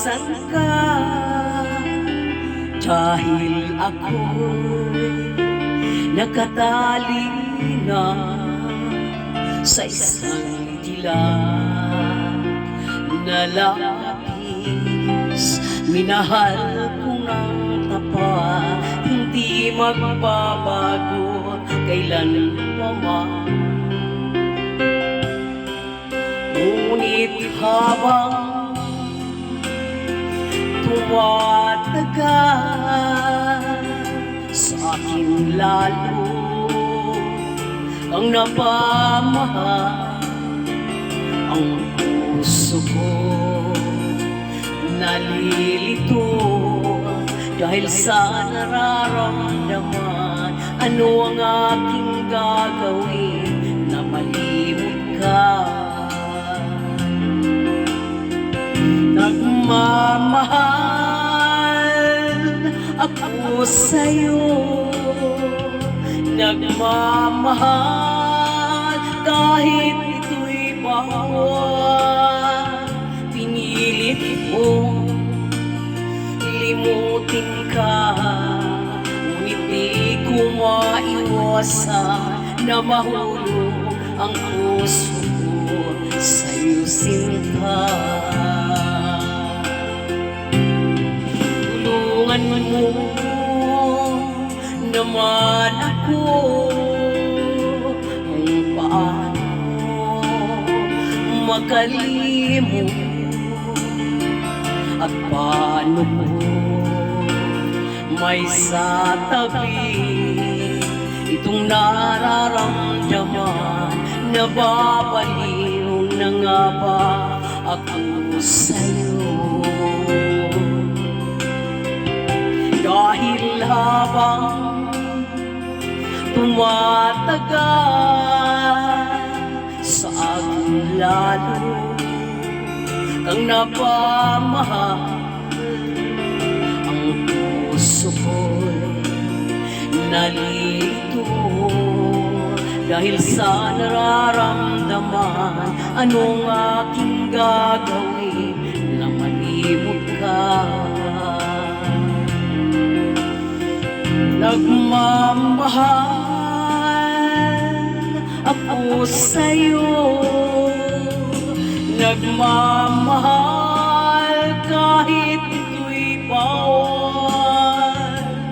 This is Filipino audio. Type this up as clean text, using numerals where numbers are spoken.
Asan ka? Dahil ako'y nakatali na sa isang dilag na labis. Minahal ko ng tapat, hindi magbabago kailan pa man. Ngunit habang tumatagal, sa akin lalo ang napamahal. Ang puso ko nalilito dahil sa nararamdaman. Ano ang aking gagawin na malimot ka? Nagmamahal ako sa'yo, nagmamahal kahit ito'y bawal. Pinilit mo limutin ka, ngunit di ko maiwasan na mahulog ang puso ko sa'yo, sinta. Tulungan mo naman ako kung paano makalimot at paano mo may sa tabi itong nararamdaman. Nababaliw na nga ba ako sa'yo? Dahil habang tumatagal, sa akin lalo kang napamahal. Ang puso ko'y nalito dahil sa nararamdaman. Anong aking gagawin na malimot ka? Nagmamahal ako sa'yo, nagmamahal